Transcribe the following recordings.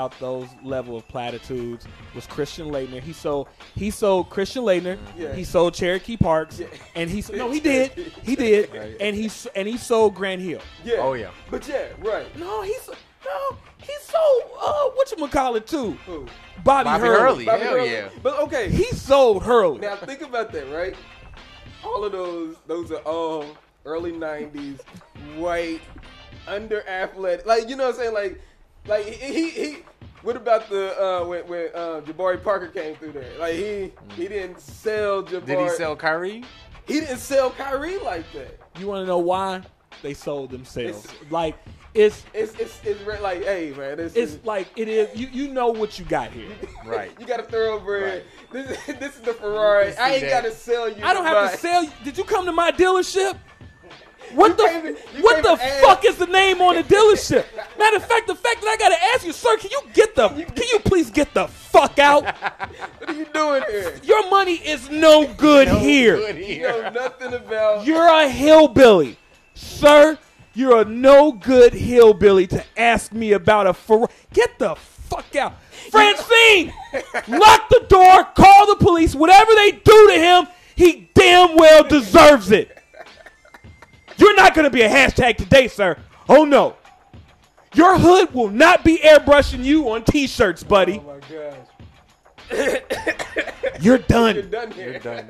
about those level of platitudes was Christian Laettner. He sold Christian Laettner. Yeah. He sold Cherokee Parks, and he did, Right. and he sold Grant Hill. Yeah. Oh, yeah. But yeah, right. He sold whatchamacallit too. Who? Bobby Hurley. Bobby Hell Hurley. yeah. But okay. He sold Hurley. Now think about that, right? All of those are all early '90s white, under athletic. Like, you know what I'm saying? Like he. What about the when Jabari Parker came through there? Like he didn't sell Jabari. Did he sell Kyrie? He didn't sell Kyrie like that. You want to know why? They sold themselves. It's like, hey man, it's like it is. You know what you got here. Right. You got a thoroughbred. Right. This is the Ferrari. I ain't got to sell you. I don't have to sell you. Did you come to my dealership? What You the fuck is the name on the dealership? Matter of fact, the fact that I gotta ask you, sir, can you please get the fuck out? What are you doing here? Your money is no good here. You know nothing about. You're a hillbilly, sir. You're a no good hillbilly to ask me about a Ferrari. Get the fuck out, Francine. Lock the door. Call the police. Whatever they do to him, he damn well deserves it. You're not going to be a hashtag today, sir. Oh, no. Your hood will not be airbrushing you on T-shirts, buddy. Oh, my gosh. You're done. You're done here. You're done.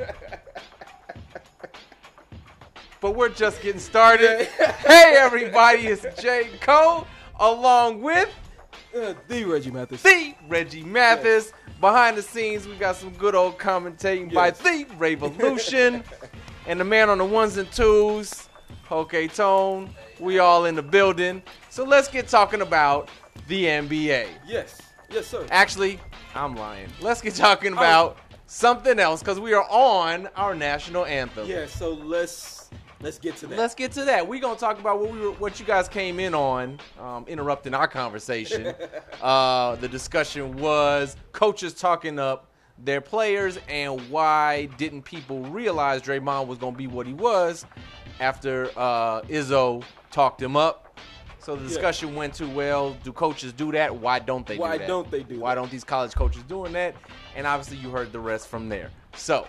But we're just getting started. Hey, everybody, it's Jay Cole, along with The Reggie Mathis. The Reggie Mathis. Behind the scenes, we got some good old commentating by The Revolution. And the man on the ones and twos, Okay Tone. We all in the building. So let's get talking about the NBA. Yes. Yes, sir. Actually, I'm lying. Let's get talking about something else because we are on our national anthem. Yeah, so let's get to that. Let's get to that. We're going to talk about what you guys came in on, interrupting our conversation. The discussion was coaches talking up their players and why didn't people realize Draymond was going to be what he was after Izzo talked him up. So the discussion went to, well, do coaches do that? Why don't they do that? Why don't they do that? Why don't these college coaches doing that? And obviously you heard the rest from there. So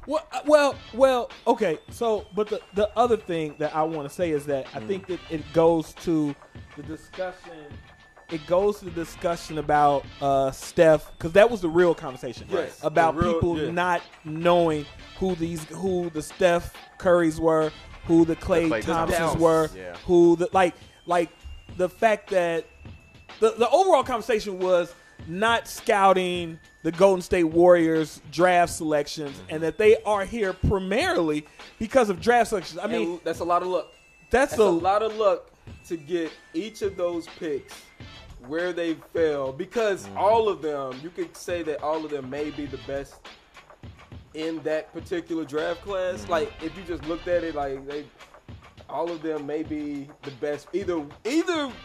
Well, okay. So, but the other thing that I want to say is that I think that it goes to the discussion. It goes to the discussion about Steph, because that was the real conversation. Yes, about people not knowing who the Steph Currys were, who the Klay Thompsons were, who the like the fact that the overall conversation was not scouting the Golden State Warriors draft selections, and that they are here primarily because of draft selections. I mean, that's a lot of luck. That's a lot of luck to get each of those picks where they fell, because all of them, you could say that all of them may be the best in that particular draft class. Like, if you just looked at it, like all of them may be the best, either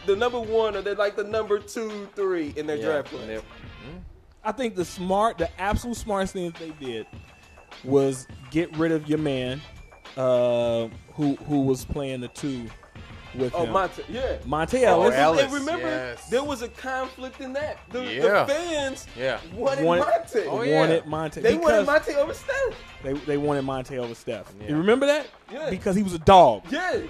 the number one or they're like the number 2, 3 in their draft class. I think the absolute smartest thing that they did was get rid of your man, who was playing the 2 with him. Monte Ellis. And remember, there was a conflict in that. The fans wanted Monte. Wanted Monte. They wanted Monte over Steph. They wanted Monte over Steph. Yeah. You remember that? Yeah. Because he was a dog. Yeah.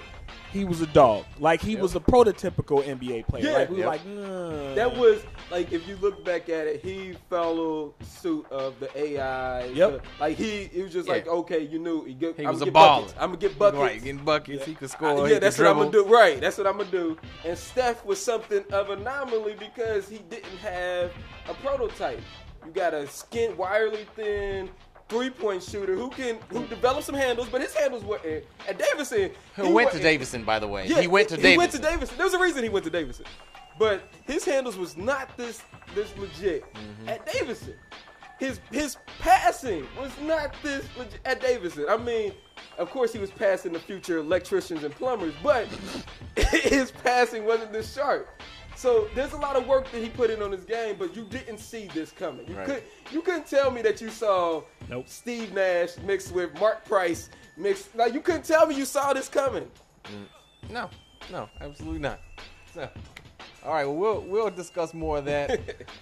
He was a dog. Like, he was a prototypical NBA player. Yeah. Like, we were like, nah. That was, like, if you look back at it, he followed suit of the AI. Yep. Like, he was just like, okay, you knew. He was a baller. I'm going to get buckets. Right, getting buckets. He could score. That's what I'm going to do. Right, that's what I'm going to do. And Steph was something of an anomaly because he didn't have a prototype. You got a wirely thin three-point shooter who developed some handles, but his handles were at Davidson. He went to Davidson, by the way. Yeah, he went to Davidson. He went to Davidson. There was a reason he went to Davidson. But his handles was not this legit at Davidson. His passing was not this legit at Davidson. I mean, of course he was passing the future electricians and plumbers, but his passing wasn't this sharp. So there's a lot of work that he put in on his game, but you didn't see this coming. You couldn't tell me that you saw Steve Nash mixed with Mark Price mixed. Like, you couldn't tell me you saw this coming. No, absolutely not. No. All right, well, we'll discuss more of that.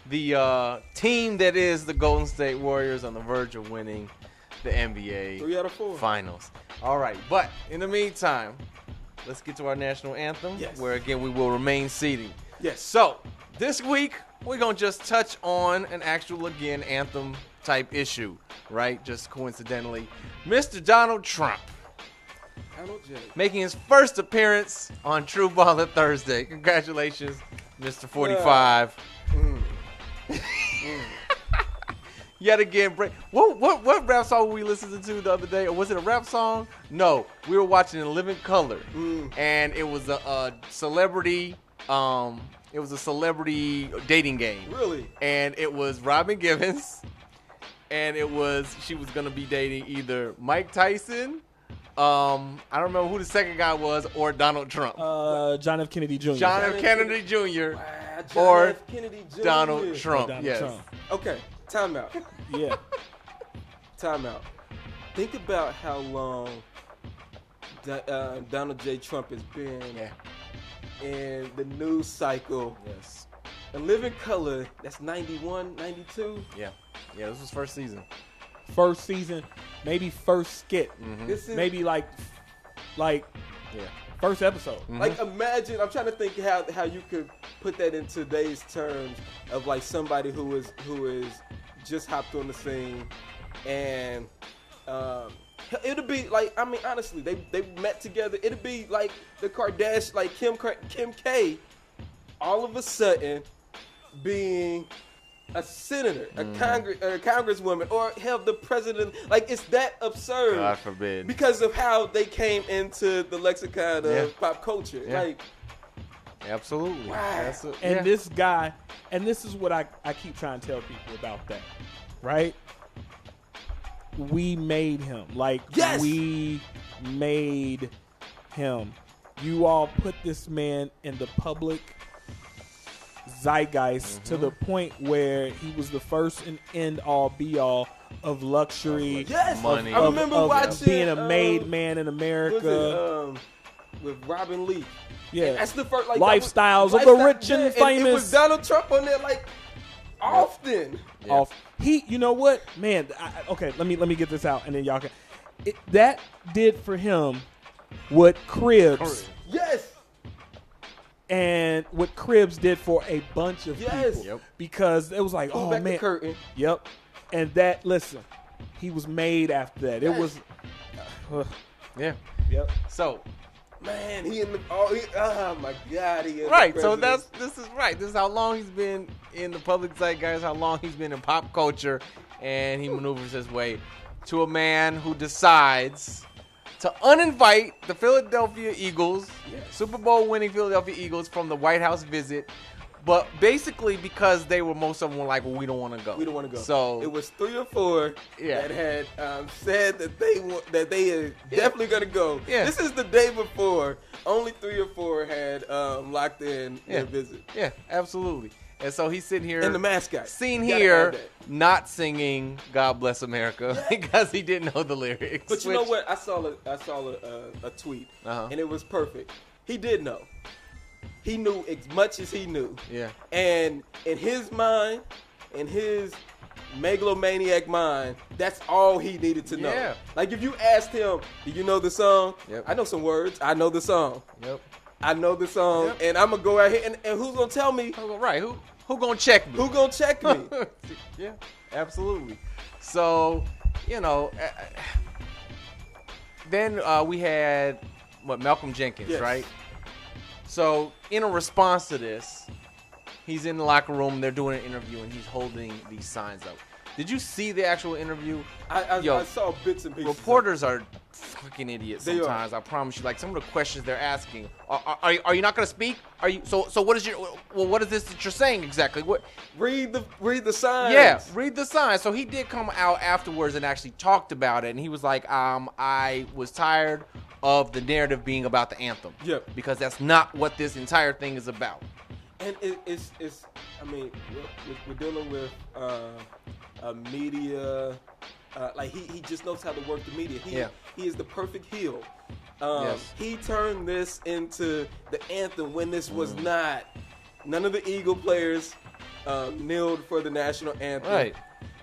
The team that is the Golden State Warriors on the verge of winning the NBA 3 out of 4 Finals. All right, but in the meantime, let's get to our national anthem, Yes. where, again, we will remain seating. Yes. So, this week, we're going to just touch on an actual, again, anthem-type issue, right? Just coincidentally. Mr. Donald Trump Donald J. making his first appearance on True Baller Thursday. Congratulations, Mr. 45. Yet again, what rap song were we listening to the other day? Or was it a rap song? No, we were watching In Living Color, and it was a celebrity. It was a celebrity dating game. Really? And it was Robin Givens, and she was gonna be dating either Mike Tyson. I don't remember who the second guy was, or Donald Trump. John F. Kennedy Jr. John F. Kennedy Jr. John or F. Kennedy Jr. Donald Trump. Donald Yes. Trump. Okay, time out. Yeah. Time out. Think about how long Donald J. Trump has been in the news cycle. Yes. In Living Color, that's 91, 92. Yeah. Yeah, this was first season. First season, maybe first skit. This is Maybe like Yeah. first episode. like, imagine. I'm trying to think how you could put that in today's terms of like somebody who is just hopped on the scene, and it'll be like, I mean, honestly, they met together. It'll be like the Kardashians, like Kim K, all of a sudden being a senator, a congresswoman, or hell, the president. Like, it's that absurd. God forbid. Because of how they came into the lexicon of pop culture. Yeah. Like, Absolutely. Wow. And this guy, and this is what I keep trying to tell people about that, right? We made him. Like, Yes! we made him. You all put this man in the public zeitgeist to the point where he was the first and end all be all of luxury. yes, Money. I remember of watching being a made man in was America. it, with Robin Lee. Yeah. And that's the first like Lifestyles of the rich and famous. It was Donald Trump on there like often. Yeah. Off. You know what, man? Okay, let me get this out, and then y'all can. That did for him what Cribs Yes. and what Cribs did for a bunch of Yes. people, Yep. because it was like, Pull oh back man, the curtain. yep. And that, listen, he was made after that. It Yes. was, Yeah. yep. So, Man, he in the oh my God, he in right. the So president. this is right. This is how long he's been in the public zeitgeist, how long he's been in pop culture, and he maneuvers his way to a man who decides to uninvite the Philadelphia Eagles, Super Bowl winning Philadelphia Eagles, from the White House visit. But basically because most of them were like, well, we don't want to go. We don't want to go. So it was 3 or 4 Yeah. that had said that they are definitely gonna go. Yeah. This is the day before. Only 3 or 4 had locked in their visit. Yeah, absolutely. And so he's sitting here And the mascot. seen You gotta here add that. not singing "God Bless America" because he didn't know the lyrics. But you know what? I saw a tweet, Uh-huh. and it was perfect. He did know. He knew as much as he knew. Yeah. And in his mind, in his megalomaniac mind, that's all he needed to know. Yeah. Like if you asked him, do you know the song? Yep. I know some words. I know the song. Yep. I know the song. Yep. And I'm going to go out here. And who's going to tell me? Right. Who gonna check me? Who going to check me? Yeah, absolutely. So, then we had Malcolm Jenkins, Yes. right? So, in a response to this, he's in the locker room. They're doing an interview, and he's holding these signs up. Did you see the actual interview? Yo, I saw bits and pieces. Reporters are fucking idiots They are. sometimes. I promise you. Like some of the questions they're asking. Are you not going to speak? Are you? So what is what is this that you're saying exactly? What? Read the signs. Yeah, read the sign. So he did come out afterwards and actually talked about it, and he was like, I was tired of the narrative being about the anthem. Yep. Because that's not what this entire thing is about. And it's I mean, we're dealing with a media, like he just knows how to work the media. He is the perfect heel. Yes. He turned this into the anthem when this was not None of the Eagle players kneeled for the national anthem. Right.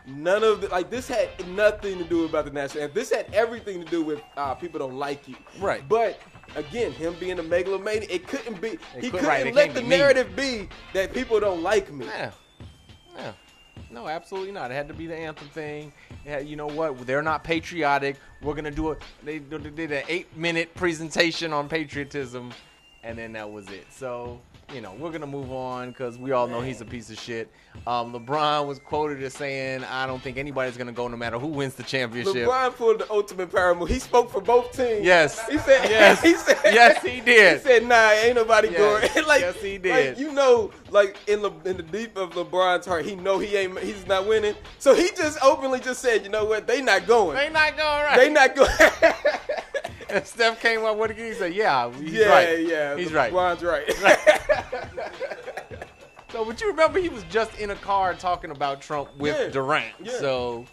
None of this had nothing to do about the national anthem. This had everything to do with people don't like you. Right. But again, him being a megalomaniac, it couldn't be. He couldn't it let can't the be me. narrative be that people don't like me. Yeah. No, absolutely not. It had to be the anthem thing. You know what? They're not patriotic. We're gonna do it. They did an 8-minute presentation on patriotism, and then that was it. So, we're gonna move on because we all know he's a piece of shit. LeBron was quoted as saying, "I don't think anybody's gonna go no matter who wins the championship." LeBron pulled the ultimate power move. He spoke for both teams. Yes. He said. Yes. He said. Yes, he did. He said, "Nah, ain't nobody Yes. going." Like, Yes, he did. In the deep of LeBron's heart, he know he's not winning. So he just openly just said, "You know what? They not going. They not going right. They not going." And Steph came up with it. He said, "Yeah, he's yeah, right. yeah. He's right." LeBron's right. So, but you remember he was just in a car talking about Trump with Durant. Yeah. So,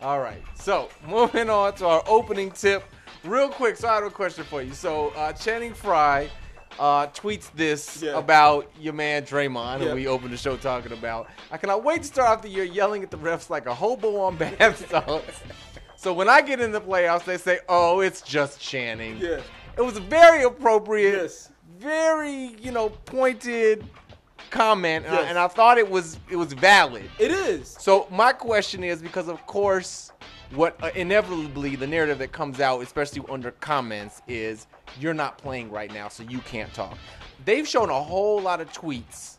all right. So, moving on to our opening tip. Real quick, so I have a question for you. So, Channing Frye tweets this about your man Draymond, who we opened the show talking about. I cannot wait to start off the year yelling at the refs like a hobo on bath salts. So, when I get in the playoffs, they say, "Oh, it's just Channing." Yeah. It was a very appropriate, Yes. very, pointed comment, and I thought it was valid. It is. So my question is, because of course, what inevitably the narrative that comes out, especially under comments, is you're not playing right now, so you can't talk. They've shown a whole lot of tweets.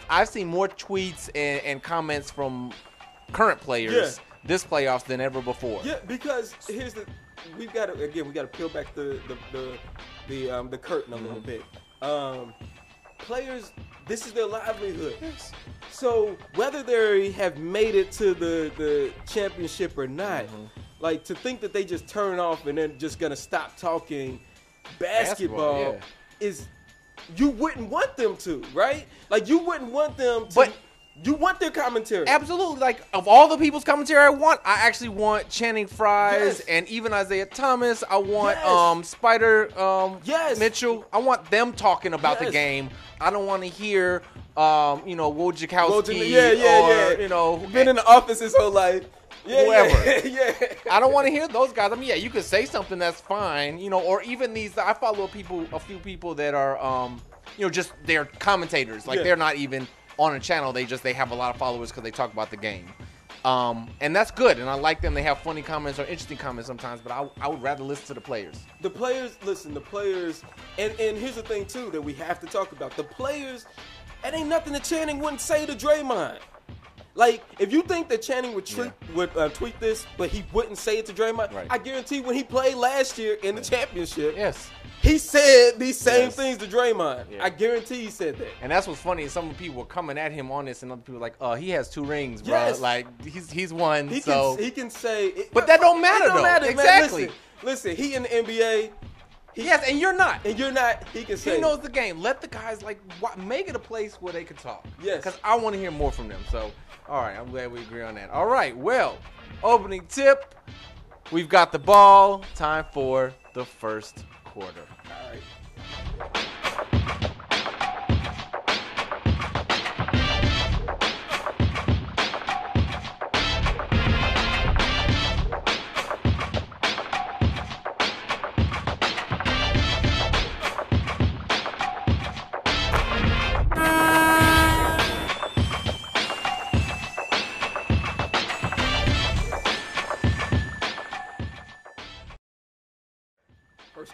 I've seen more tweets and comments from current players this playoffs than ever before. Yeah, because we got to peel back the curtain a little bit. Players, this is their livelihood. So whether they have made it to the championship or not, like to think that they just turn off and then just gonna stop talking basketball is, you wouldn't want them to, right? Like you wouldn't want them to. But you want their commentary. Absolutely. Like, of all the people's commentary I actually want Channing Frye's and even Isaiah Thomas. I want Spider Mitchell. I want them talking about the game. I don't want to hear, Wojciechowski been in the office his whole life. Whoever. Yeah. I don't want to hear those guys. I mean, you could say something that's fine, or even these. I follow a few people that are, just they're commentators. Like they're not even on a channel. They have a lot of followers because they talk about the game. And that's good, and I like them. They have funny comments or interesting comments sometimes, but I would rather listen to the players. The players, and here's the thing, too, that we have to talk about. The players, it ain't nothing that Channing wouldn't say to Draymond. Like, if you think that Channing would tweet this, but he wouldn't say it to Draymond, I guarantee when he played last year in the championship, he said these same things to Draymond. I guarantee he said that. And that's what's funny is some people were coming at him on this, and other people were like, he has 2 rings, bro. Like, he's won, he can say it, but that don't matter, though. Exactly. Man. Listen, he in the NBA. Yes, and you're not. And you're not. He can say. He knows the game. Let the guys, make it a place where they can talk. Yes. Because I want to hear more from them. So, all right, I'm glad we agree on that. All right, well, opening tip. We've got the ball. Time for the first quarter. All right.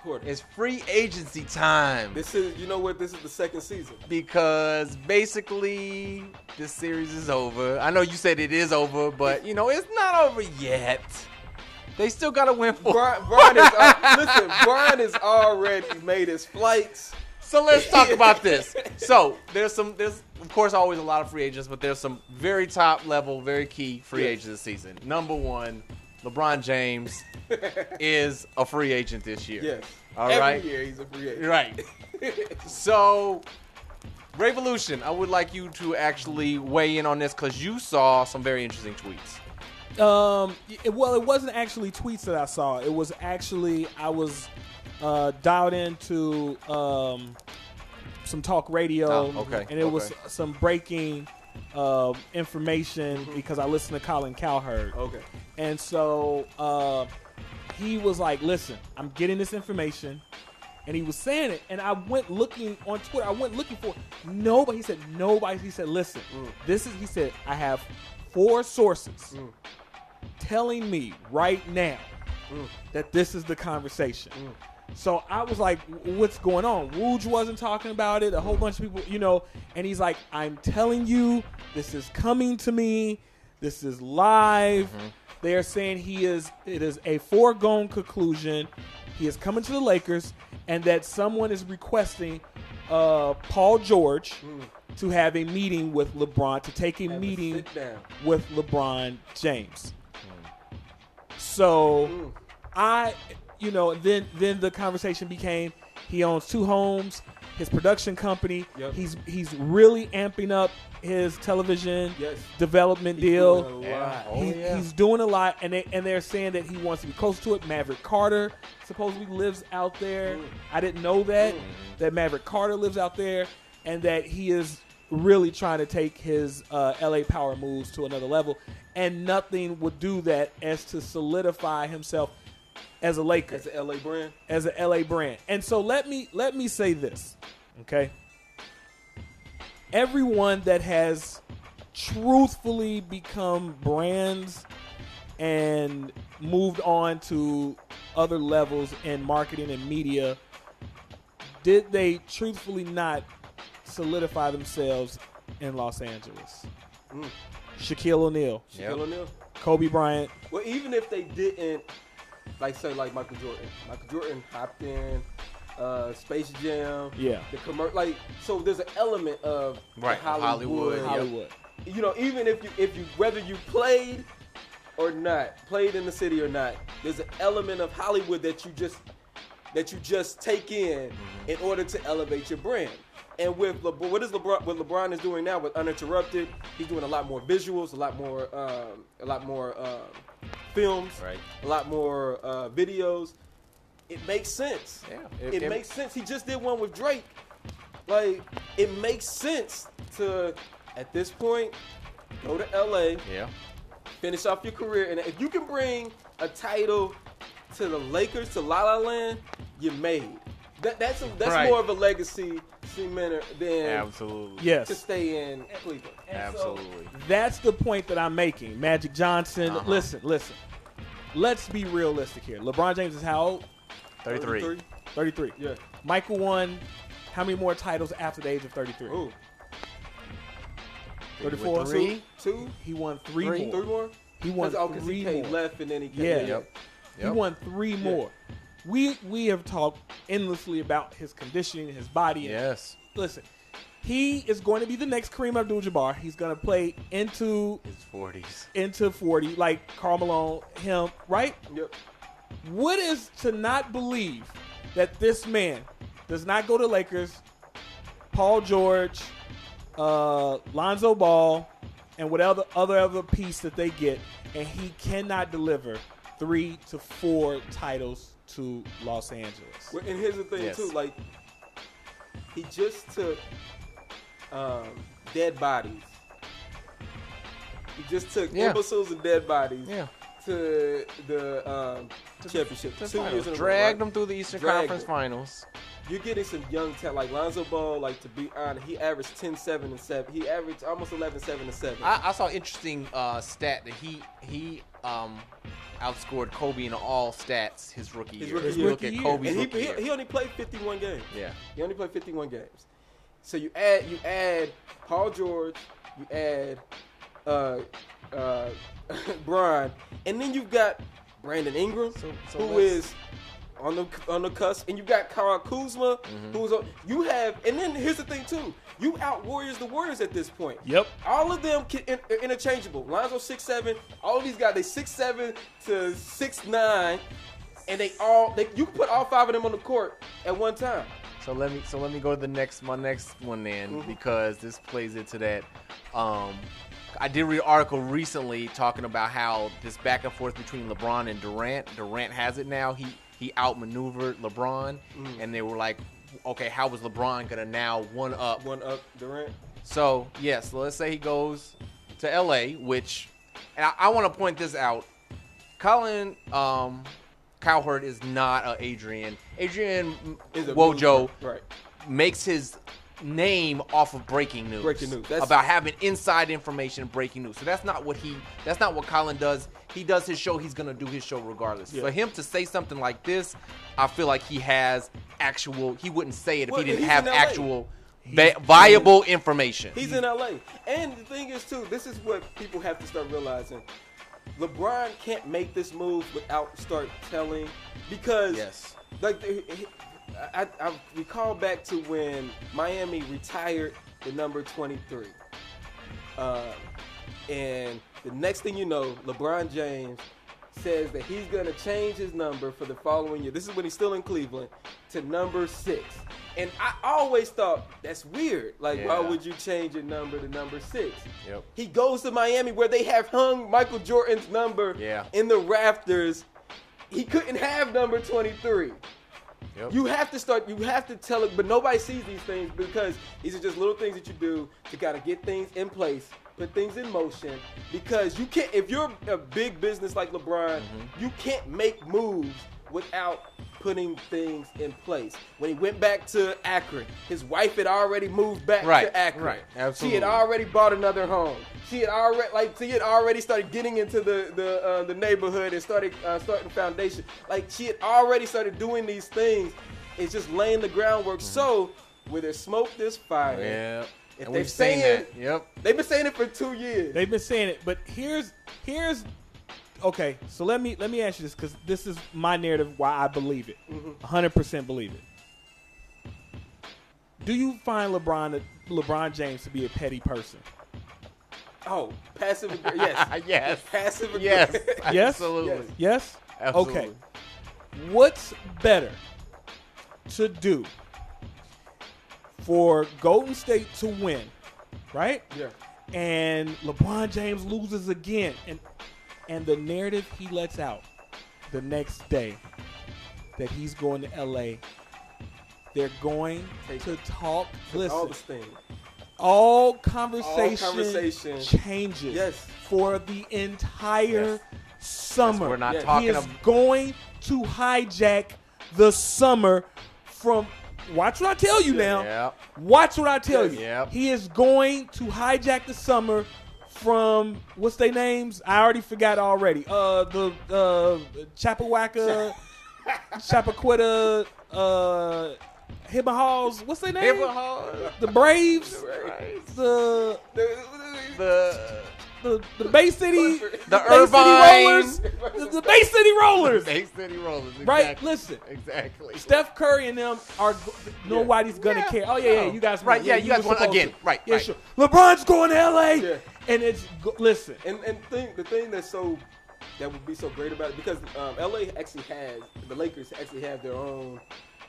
Quarter. It's free agency time. This is the second season. Because basically this series is over. I know you said it is over, but it's not over yet. They still gotta win for Brian has already made his flights. So let's talk about this. So there's of course always a lot of free agents, but there's some very top level, very key free agents this season. Number 1, LeBron James is a free agent this year. Yes. All right. Every year he's a free agent. Right. So, Revolution, I would like you to actually weigh in on this because you saw some very interesting tweets. It wasn't actually tweets that I saw. It was actually I was dialed into some talk radio, Oh, okay, and it was okay. some breaking information because I listened to Colin Cowherd. Okay. And so he was like, listen, I'm getting this information. And he was saying it. And I went looking on Twitter. I went looking for nobody. He said, nobody. He said, listen, he said, I have 4 sources telling me right now that this is the conversation. So I was like, what's going on? Wooge wasn't talking about it. A whole bunch of people, and he's like, I'm telling you, this is coming to me. This is live. They're saying it is a foregone conclusion. He is coming to the Lakers, and that someone is requesting Paul George to have a meeting with LeBron, to take a meeting sit down. with LeBron James. So then the conversation became, he owns 2 homes, his production company. Yep. He's really amping up his television Yes. development He's deal. doing a Yeah. lot. Oh, yeah. He's doing a lot, and they're saying that he wants to be close to it. Maverick Carter supposedly lives out there. I didn't know that Maverick Carter lives out there, and that he is really trying to take his LA Power moves to another level. And nothing would do that as to solidify himself as a Laker, As an LA brand. as an LA brand. And so let me say this, okay? Everyone that has truthfully become brands and moved on to other levels in marketing and media, did they truthfully not solidify themselves in Los Angeles? Shaquille O'Neal, Yep. Shaquille O'Neal. Kobe Bryant. Well, even if they didn't, like Michael Jordan. Michael Jordan hopped in, Space Jam. Yeah. The commercial, so there's an element of the Right, Hollywood. Yep. Hollywood. Even if you whether you played or not, played in the city or not, there's an element of Hollywood that you just take in order to elevate your brand. And with LeBron, what LeBron is doing now with Uninterrupted, he's doing a lot more visuals, a lot more films, Right. a lot more videos. It makes sense. Yeah. It makes sense. He just did one with Drake. Like, it makes sense to, at this point, go to LA, Yeah. finish off your career, and if you can bring a title to the Lakers, to La La Land, you made. That's Right. more of a legacy cementer than Absolutely. Yes. to stay in Cleveland. And so Absolutely. that's the point that I'm making. Magic Johnson, listen. Let's be realistic here. LeBron James is how old? 33. 33. Yeah. Michael won how many more titles after the age of 33? Ooh. 34. Three? Two? He won three Three. more. Three more? He won Because three he paid more. left and then he came. Yeah. Yep. He won 3 more. We have talked endlessly about his conditioning, his body. Yes. Listen, he is going to be the next Kareem Abdul-Jabbar. He's going to play into His 40s. 40 like Karl Malone, him, right? Yep. What is to not believe that this man does not go to Lakers, Paul George, Lonzo Ball, and whatever other piece that they get, and he cannot deliver 3 to 4 titles to Los Angeles? Well, and here's the thing Yes. too, like he just took dead bodies. He just took Yeah. imbeciles and dead bodies Yeah. to the championship. 2 years in a row, Dragged right? them through the Eastern Dragged Conference them. Finals. You're getting some young talent like Lonzo Ball. Like, to be honest, he averaged 10, 7, and 7. He averaged almost 11, 7, and 7. I saw an interesting stat that he outscored Kobe in all stats his rookie year. rookie If year. you look at Rookie Kobe's and rookie year. he only played 51 games. Yeah. He only played 51 games. So you add Paul George, you add Bron, and then you've got Brandon Ingram, So who let's- is on the cusp, and you got Kyle Kuzma, who's on. You have, and then here's the thing too. You out Warriors the Warriors at this point. Yep. All of them are interchangeable. Lonzo 6'7". All of these guys, they 6'7" to 6'9", and you can put all 5 of them on the court at one time. So let me go to my next one then, because this plays into that. I did read an article recently talking about how this back and forth between LeBron and Durant. Durant has it now. He outmaneuvered LeBron, and they were like, okay, how was LeBron gonna now one up? One up Durant. So yes, let's say he goes to LA, which, and I want to point this out. Colin Cowherd is not a Adrian. Adrian Is a Wojo right? makes his name off of breaking news. Breaking news. That's- about having inside information, breaking news. So that's not what Colin does. He does his show. He's gonna do his show regardless. Yeah. For him to say something like this, I feel like he has actual. He wouldn't say it if Well, he didn't he's have in LA. actual viable information. He's in LA. And the thing is, too, this is what people have to start realizing. LeBron can't make this move without start telling, because Yes. like I recall back to when Miami retired the number 23. And the next thing you know, LeBron James says that he's going to change his number for the following year. This is when he's still in Cleveland, to number 6. And I always thought, that's weird. Like, why Yeah. would you change your number to number 6? Yep. He goes to Miami where they have hung Michael Jordan's number Yeah. in the rafters. He couldn't have number 23. Yep. You have to tell it, but nobody sees these things because these are just little things that you do to kind of get things in place, put things in motion. Because you can't, if you're a big business like LeBron, you can't make moves without putting things in place. When he went back to Akron, his wife had already moved back to Akron. Right, absolutely. She had already bought another home. She had already started getting into the neighborhood and starting foundation. Like, she had already started doing these things. It's just laying the groundwork. So where there's smoke, there's fire. Yeah. If And they're we've seen saying that. Yep. they've been saying it for 2 years. They've been saying it, but here's okay. So let me ask you this, because this is my narrative why I believe it, 100% believe it. Do you find LeBron James to be a petty person? Oh, passive aggressive. Yes. Yes. Passive Yes. aggressive. Yes? Absolutely. Yes. Absolutely. Okay. What's better to do for Golden State to win, right? Yeah. And LeBron James loses again, and the narrative he lets out the next day that he's going to LA, they're going to talk. Listen, All the things. all conversation conversation changes Yes. for the entire summer. We're not Yeah. talking He is about. going to hijack the summer from. Watch what I tell you now. Yep. Watch what I tell you. Yep. He is going to hijack the summer from, what's their names? I already forgot already. The Chapawacca, Chapaqueta, Hibba Halls. What's their name? The Braves. The Bay City. The Bay City Irvine. Rollers. The Bay City Rollers. Bay City Rollers. Exactly. Right? Listen. Exactly. Steph Curry and them are nobody's gonna care. Oh yeah, you guys Right, won. yeah, you guys were won supposed again. to. Right, Yeah, right. sure. LeBron's going to LA, Yeah. and listen. And the thing that would be so great about it, because LA actually has, the Lakers actually have their own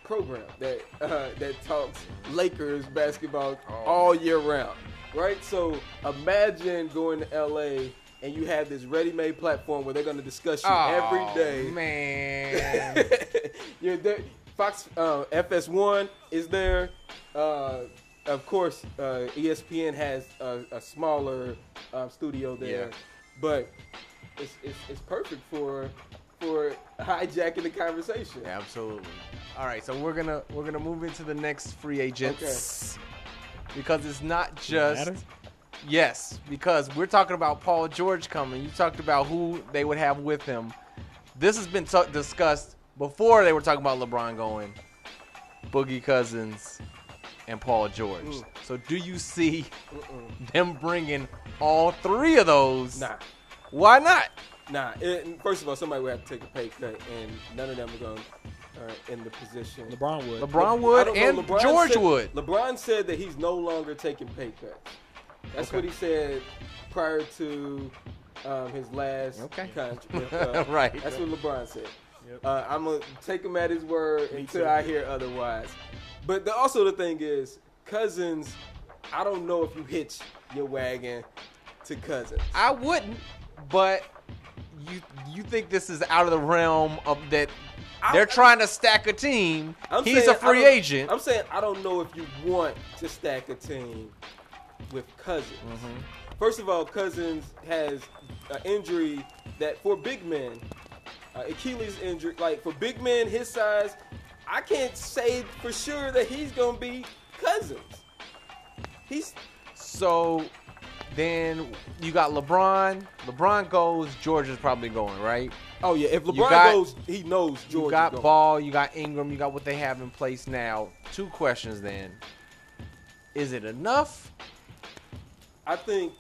program that talks Lakers basketball all year round, right? So imagine going to LA and you have this ready-made platform where they're going to discuss you every day. Man. You're there. Fox FS1 is there. Of course, ESPN has a smaller studio there, Yeah. but it's perfect for hijacking the conversation. Absolutely. All right, so we're gonna move into the next free agents because it's not just Matter? yes, because we're talking about Paul George coming. You talked about who they would have with him. This has been discussed before they were talking about LeBron going, Boogie Cousins, and Paul George. So do you see them bringing all three of those? Nah. Why not? Nah. First of all, somebody would have to take a pay cut, and none of them are going in the position. LeBron would. LeBron I would don't know, and LeBron George said- would. LeBron said that he's no longer taking pay cuts. That's what he said prior to his last contract. Right. That's what LeBron said. I'm going to take him at his word until I hear otherwise. But also the thing is, Cousins, I don't know if you hitch your wagon to Cousins. I wouldn't, but you think this is out of the realm of that They're trying to stack a team. He's saying, a free agent. I'm saying I don't know if you want to stack a team with Cousins. First of all, Cousins has an injury that for big men, Achilles injury, like for big men his size, I can't say for sure that he's going to be Cousins. So then you got LeBron. LeBron goes, George is probably going, right? Oh, yeah. If LeBron goes, he knows George is going. You got Ball, you got Ingram, you got what they have in place now. 2 questions then. Is it enough? I think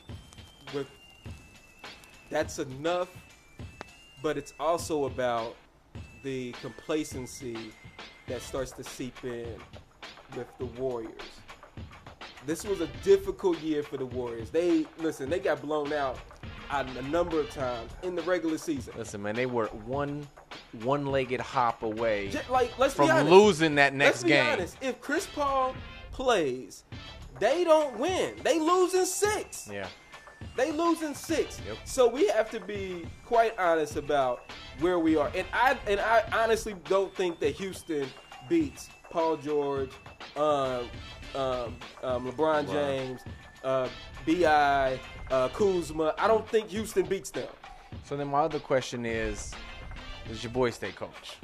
that's enough, but it's also about the complacency that starts to seep in with the Warriors. This was a difficult year for the Warriors. They got blown out a number of times in the regular season. Listen, man, they were one-legged hop away Let's from be honest. losing that next Let's be game. honest. If Chris Paul plays, they don't win. They lose in 6. Yeah. They lose in 6. Yep. So we have to be quite honest about where we are. And I honestly don't think that Houston beats Paul George, LeBron James, B.I., Kuzma. I don't think Houston beats them. So then my other question is, does your boy stay coach?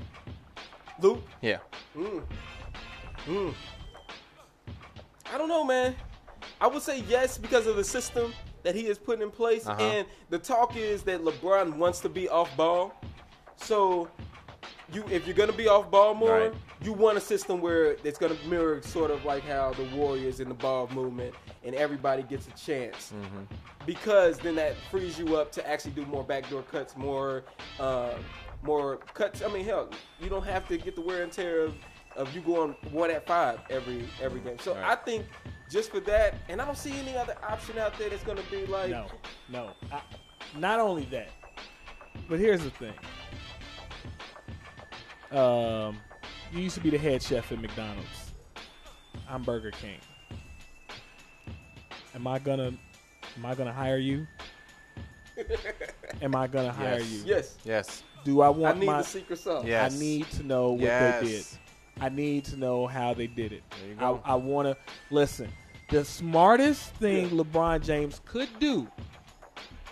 Luke? Yeah. I don't know, man. I would say yes because of the system that he has put in place. And the talk is that LeBron wants to be off ball. So if you're going to be off ball more, Right. you want a system where it's going to mirror sort of like how the Warriors in the ball movement and everybody gets a chance. Because then that frees you up to actually do more backdoor cuts, more cuts. I mean, hell, you don't have to get the wear and tear of you going 1 at 5 every game. So Right. I think just for that, and I don't see any other option out there that's going to be like. No. Not only that, but here's the thing. You used to be the head chef at McDonald's. I'm Burger King. Am I gonna hire you? Am I gonna hire you? Yes. Do I I want need the secret sauce. Yes. I need to know what they did. I need to know how they did it. There you go. I want to listen. The smartest thing LeBron James could do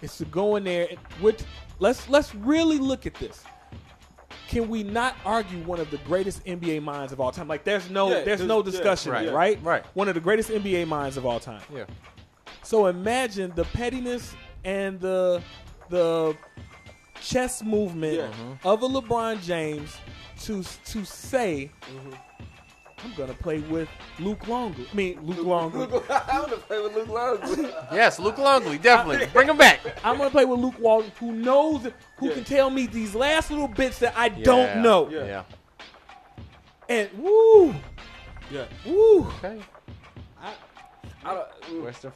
is to go in there. Let's really look at this. Can we not argue one of the greatest NBA minds of all time? Like there's no discussion, right, right? right. One of the greatest NBA minds of all time. Yeah. So imagine the pettiness and the chess movement of a LeBron James to say, I'm gonna play with Luke Longley. Luke Longley. I want to play with Luke Longley. Yes, Luke Longley, definitely. Bring him back. I'm gonna play with Luke Longley, who knows, who can tell me these last little bits that I don't know. Yeah. And woo. Okay. I don't, Western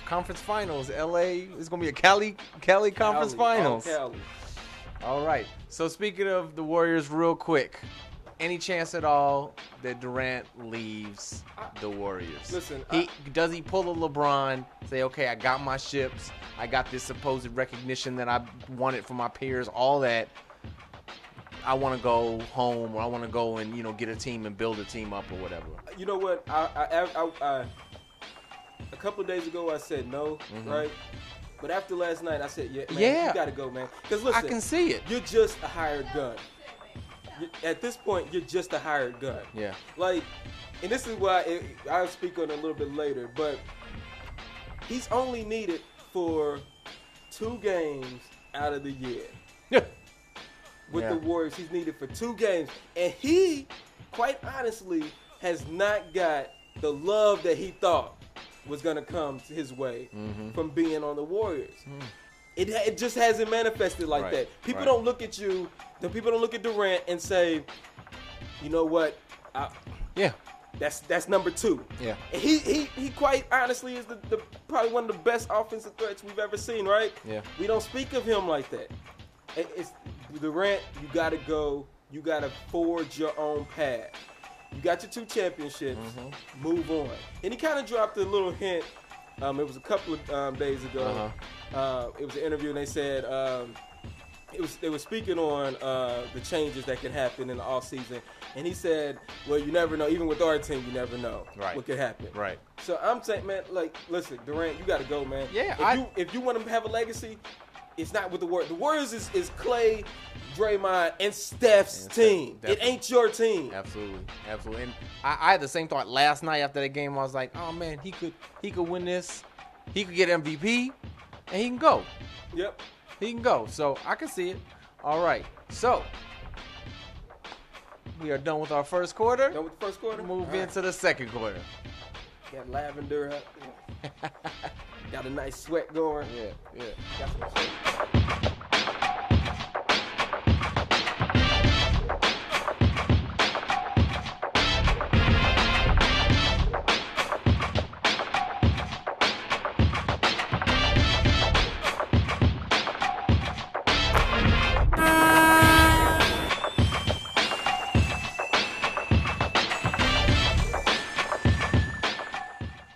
Conference Finals. LA is gonna be a Cali Conference Finals. Cali. All right. So speaking of the Warriors, real quick, any chance at all that Durant leaves the Warriors? Listen, does he pull a LeBron? Say, okay, I got my ships. I got this supposed recognition that I wanted from my peers. All that. I want to go home, or I want to go and get a team and build a team up, or whatever. You know what? I a couple of days ago I said no, right? But after last night I said yeah, man, you got to go, man. Because listen, I can see it. You're just a hired gun. At this point, you're just a hired gun. Yeah. Like, and this is why I'll speak on it a little bit later, but he's only needed for 2 games out of the year. With the Warriors, he's needed for 2 games. And he, quite honestly, has not got the love that he thought was going to come his way from being on the Warriors. It just hasn't manifested like that. People don't look at you, people don't look at Durant and say, you know what, that's number 2. Yeah. And he quite honestly is the probably one of the best offensive threats we've ever seen, right? Yeah. We don't speak of him like that. It's Durant, you got to go. You got to forge your own path. You got your 2 championships. Move on. And he kind of dropped a little hint. It was a couple of days ago. It was an interview, and they said they were speaking on the changes that could happen in the offseason, and he said, well, you never know. Even with our team, you never know what could happen. Right. So I'm saying, man, like, listen, Durant, you got to go, man. Yeah. If you want to have a legacy, it's not with the Warriors. The Warriors is Clay, Draymond, and Steph's team. Definitely. It ain't your team. Absolutely. And I had the same thought last night after that game. I was like, oh man, he could win this. He could get MVP, and he can go. Yep. He can go. So I can see it. All right. So we are done with our first quarter. Done with the first quarter? Move into the second quarter. Got lavender up. Got a nice sweat going. Yeah. Got some sweat.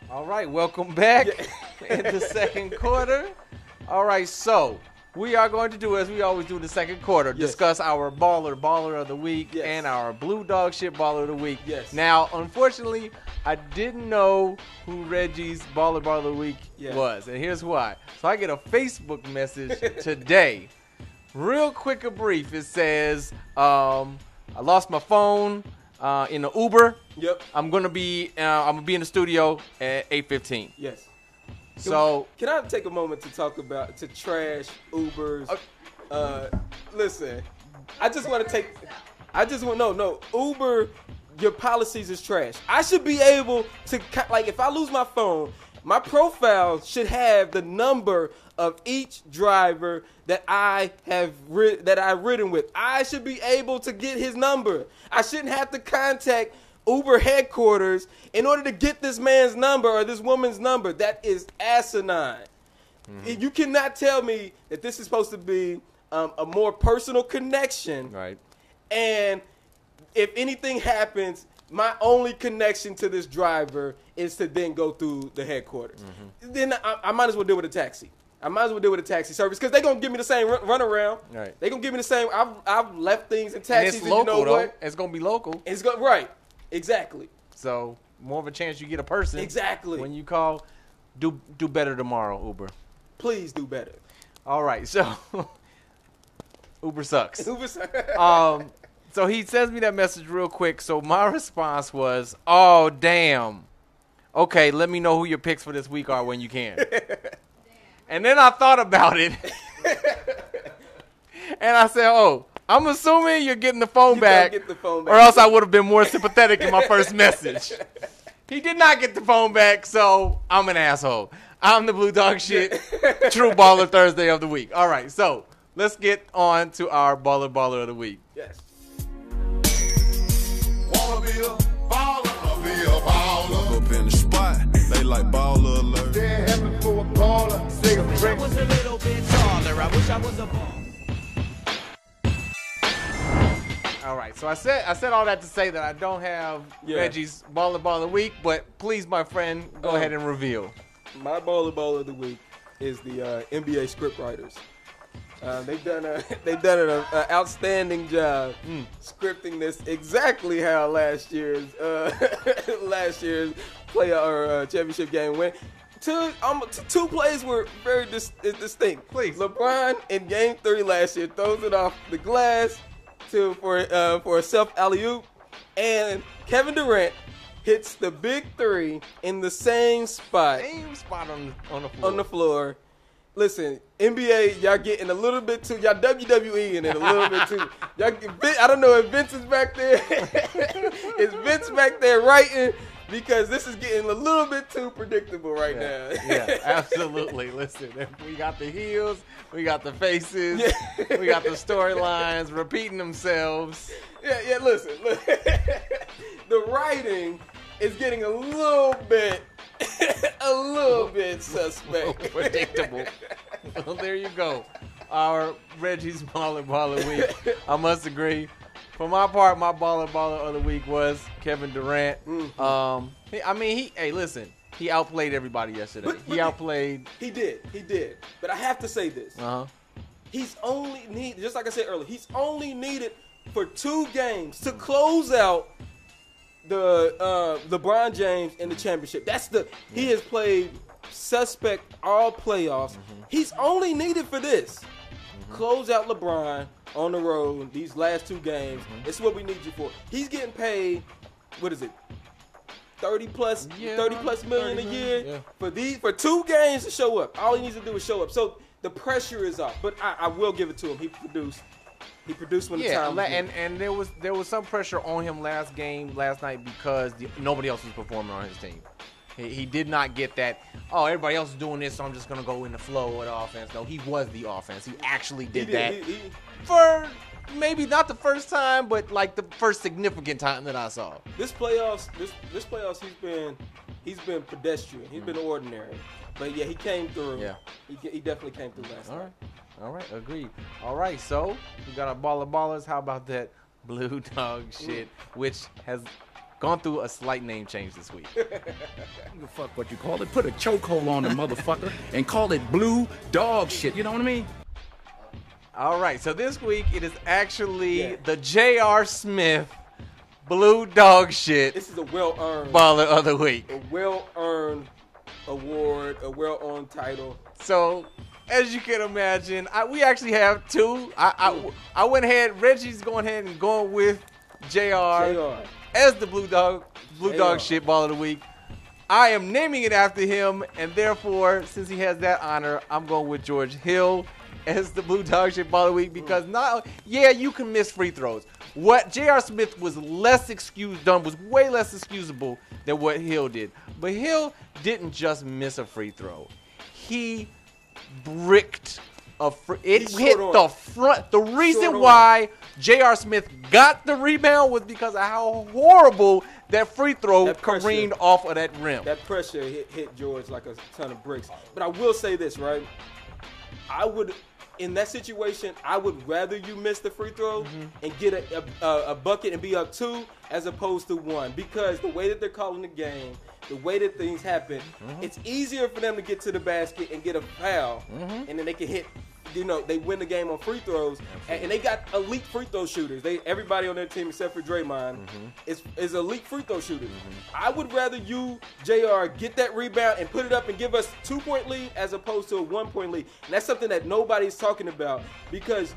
All right, welcome back in the second quarter. All right, so we are going to do as we always do in the second quarter, discuss our baller of the week and our blue dog shit baller of the week. Yes. Now, unfortunately, I didn't know who Reggie's baller of the week was, and here's why. So I get a Facebook message today. Real quick and brief, it says, I lost my phone in the Uber. Yep. I'm gonna be in the studio at 8:15. Yes. So can I take a moment to talk about to trash Ubers? Listen, I just want Uber. Your policies is trash. I should be able to, like, if I lose my phone, my profile should have the number of each driver that I've ridden with. I should be able to get his number. I shouldn't have to contact Uber headquarters in order to get this man's number or this woman's number. That is asinine. Mm-hmm. You cannot tell me that this is supposed to be a more personal connection. Right. And if anything happens, my only connection to this driver is to then go through the headquarters. Mm-hmm. Then I might as well deal with a taxi. I might as well deal with a taxi service because they're going to give me the same runaround. Right. They're going to give me the same. I've left things in taxis. And it's local, you know what? It's going to be local. Right. Exactly. So more of a chance you get a person. Exactly. When you call, do better tomorrow, Uber. Please do better. All right. So Uber sucks. Uber sucks. So he sends me that message real quick. So my response was, oh, damn. Okay, let me know who your picks for this week are when you can. And then I thought about it. And I said, oh, I'm assuming you're getting the phone back. Get the phone back. Or else I would have been more sympathetic in my first message. He did not get the phone back, so I'm an asshole. I'm the blue dog shit. True baller Thursday of the week. All right, so let's get on to our baller of the week. Yes. Wanna be a baller, be a baller. Up in the spot, they like baller alert. They're happy for a baller. Say a drink. I was a little bit taller. I wish I was a baller. All right, so I said all that to say that I don't have Reggie's baller of the week, but please, my friend, go ahead and reveal. My baller of the week is the NBA scriptwriters. They've done an outstanding job scripting this exactly how last year's player or championship game went. Two plays were very distinct. Please, LeBron in Game 3 last year throws it off the glass for a self alley-oop, and Kevin Durant hits the big three in the same spot. Same spot on the floor. Listen, NBA, y'all getting a little bit too, y'all WWE in it a little bit too. I don't know if Vince is back there. Is Vince back there writing? Because this is getting a little bit too predictable now. Yeah, absolutely. Listen, we got the heels, we got the faces, we got the storylines repeating themselves. Yeah, listen. The writing is getting a little bit suspect. Predictable. Well, there you go. Our Reggie's baller week. I must agree. For my part, my baller of the week was Kevin Durant. Mm-hmm. Listen, he outplayed everybody yesterday. He outplayed. He did. But I have to say this. Uh-huh. he's only needed, just like I said earlier, he's only needed for 2 games to close out the LeBron James in the championship. He has played suspect all playoffs. He's only needed for this. Close out LeBron on the road these last 2 games. It's what we need you for. He's getting paid, what is it? 30 plus million a year for 2 games to show up. All he needs to do is show up. So the pressure is off. But I will give it to him. He produced when the time was good. and there was some pressure on him last night because nobody else was performing on his team. He did not get that, everybody else is doing this, so I'm just going to go in the flow of the offense. No, he was the offense. He actually did that for maybe not the first time, but like the first significant time that I saw. This playoffs, he's been pedestrian. He's been ordinary. But yeah, he came through. Yeah. He definitely came through last night. All right, agreed. All right, so we got our ball of ballers. How about that blue dog shit, which has gone through a slight name change this week. Give a fuck what you call it. Put a chokehold on the motherfucker and call it blue dog shit. You know what I mean? All right, so this week it is actually the J.R. Smith blue dog shit. This is a well-earned baller of the week. A well-earned award, a well-earned title. So, as you can imagine, we actually have 2. I went ahead. Reggie's going ahead and going with J.R. as the blue dog shit ball of the week. I am naming it after him, and therefore, since he has that honor, I'm going with George Hill as the blue dog shit ball of the week because you can miss free throws. What J.R. Smith was was way less excusable than what Hill did. But Hill didn't just miss a free throw. He bricked hit the front. The reason why J.R. Smith got the rebound was because of how horrible that free throw careened off of that rim. That pressure hit George like a ton of bricks. But I will say this, right? In that situation, I would rather you miss the free throw and get a bucket and be up 2 as opposed to 1. Because the way that they're calling the game, the way that things happen, it's easier for them to get to the basket and get a foul, and then they can hit. They win the game on free throws, and they got elite free throw shooters. Everybody on their team except for Draymond is elite free throw shooters. I would rather you, JR, get that rebound and put it up and give us 2-point lead as opposed to a 1-point lead. And that's something that nobody's talking about because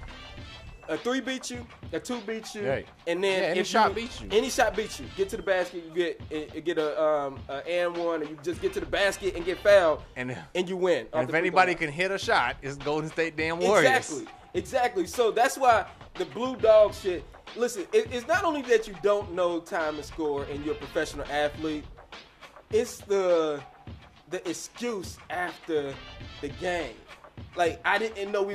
a 3 beats you, a 2 beats you, and then any shot beats you. Any shot beats you. Get to the basket, you get a and one, and you just get to the basket and get fouled, and you win. And if anybody can hit a shot, it's Golden State damn Warriors. Exactly. So that's why the blue dog shit. Listen, it's not only that you don't know time and score and you're a professional athlete. It's the excuse after the game. Like, I didn't know I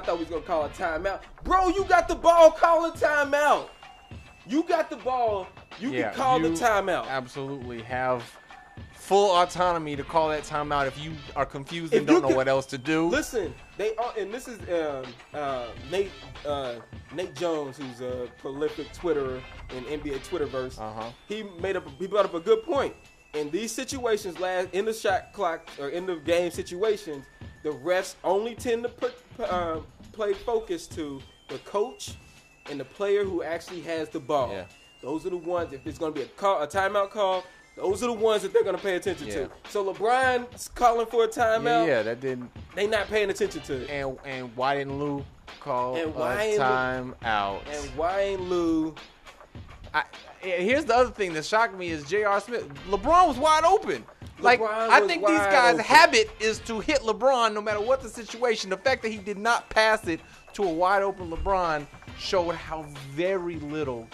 thought we was going to call a timeout. Bro, you got the ball, call a timeout. You got the ball, you can call the timeout. Absolutely have full autonomy to call that timeout if you are confused and don't know what else to do. Listen, they are, and this is Nate Jones, who's a prolific Twitterer in NBA Twitterverse. He brought up a good point. In these situations, in the shot clock or in the game situations, the refs only tend to play focus to the coach and the player who actually has the ball. Yeah. Those are the ones, if it's going to be a timeout call, those are the ones that they're going to pay attention to. So LeBron's calling for a timeout. They not paying attention to it. And why didn't Lou call a timeout? And why ain't Lou? Here's the other thing that shocked me is J.R. Smith. LeBron was wide open. I think these guys' habit is to hit LeBron no matter what the situation. The fact that he did not pass it to a wide open LeBron showed how very little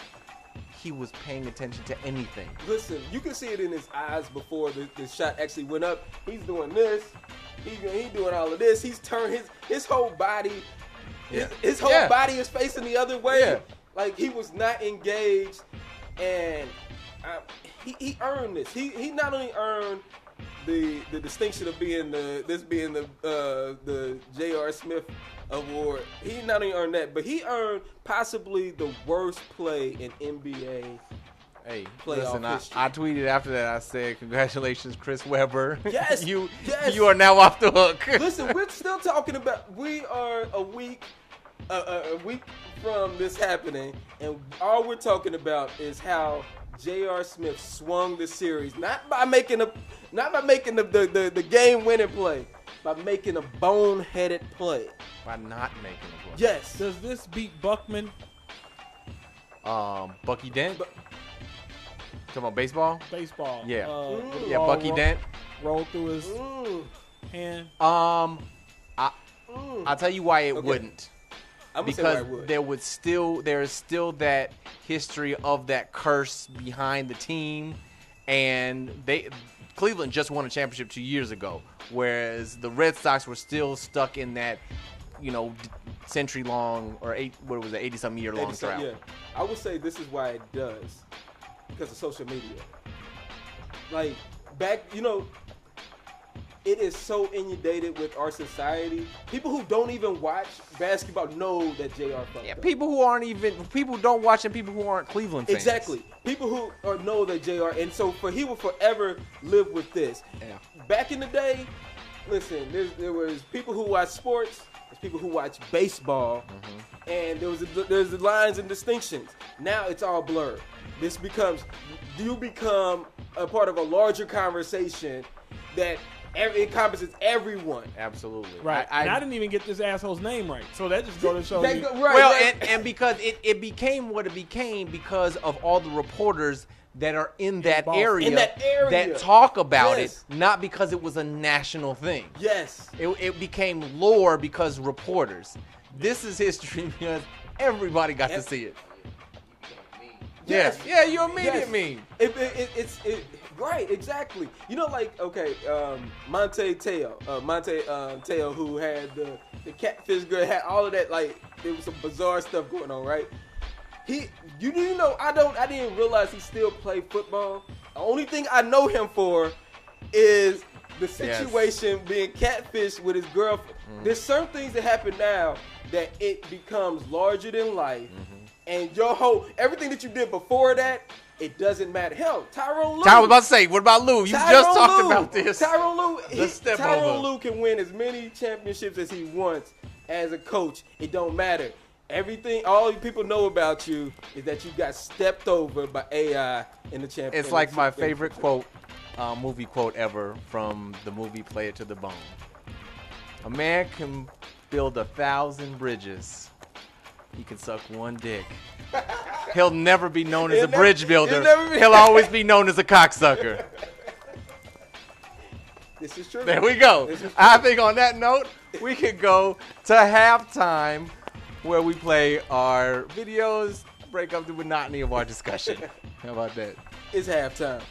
he was paying attention to anything. Listen, you can see it in his eyes before the shot actually went up. He's doing this. He's doing all of this. He's turned his whole body. His whole body is facing the other way. Yeah. Like, he was not engaged, and he earned this. He not only earned the distinction of being the J.R. Smith Award. He not only earned that, but he earned possibly the worst play in NBA Hey, playoff listen, history. I tweeted after that. I said, "Congratulations, Chris Webber. Yes, you yes. you are now off the hook." Listen, we're still talking about. We are a week from this happening, and all we're talking about is how J.R. Smith swung the series, not by making the game-winning play, by making a boneheaded play. By not making a play. Yes. Does this beat Buckman? Bucky Dent. Talking about baseball? Baseball. Yeah. the Yeah, ball Bucky Dent. rolled through his hand. I'll tell you why it Okay. wouldn't. I'm gonna say why Because it would. there is still that history of that curse behind the team, and Cleveland just won a championship 2 years ago, whereas the Red Sox were still stuck in that, century long or 80-something year long 80-something, drought. yeah. I would say this is why it does, because of social media. Like back, it is so inundated with our society. People who don't even watch basketball know that JR fucked Yeah, up. people who don't watch and people who aren't Cleveland fans. Exactly. People who know that JR, and so he will forever live with this. Yeah. Back in the day, listen, there was people who watch sports, there's people who watch baseball, and there's the lines and distinctions. Now it's all blurred. You become a part of a larger conversation that encompasses everyone. Absolutely. Right. And I didn't even get this asshole's name right. So that just goes to show you. Right. And because it became what it became because of all the reporters that are in that Boston. area, In that area. that talk about Yes. it, not because it was a national thing. Yes. It became lore because reporters. This is history because everybody got to see it. Yes. Yeah, you're a media Yes. meme. It's right, exactly. Monte Teo, who had the catfish girl, had all of that. Like, there was some bizarre stuff going on, right? I didn't realize he still played football. The only thing I know him for is the situation being catfished with his girlfriend. There's certain things that happen now that it becomes larger than life, and everything that you did before that, it doesn't matter. Hell, Tyronn Lue. I was about to say, what about Lou? You just talked about this. Tyronn Lue can win as many championships as he wants as a coach. It don't matter. All people know about you is that you got stepped over by AI in the championship. It's like my favorite movie quote ever from the movie Play It to the Bone. A man can build 1,000 bridges. He can suck one dick. He'll never be known as a bridge builder. He'll always be known as a cocksucker. This is true. There we go. I think on that note, we can go to halftime where we play our videos, break up the monotony of our discussion. How about that? It's halftime.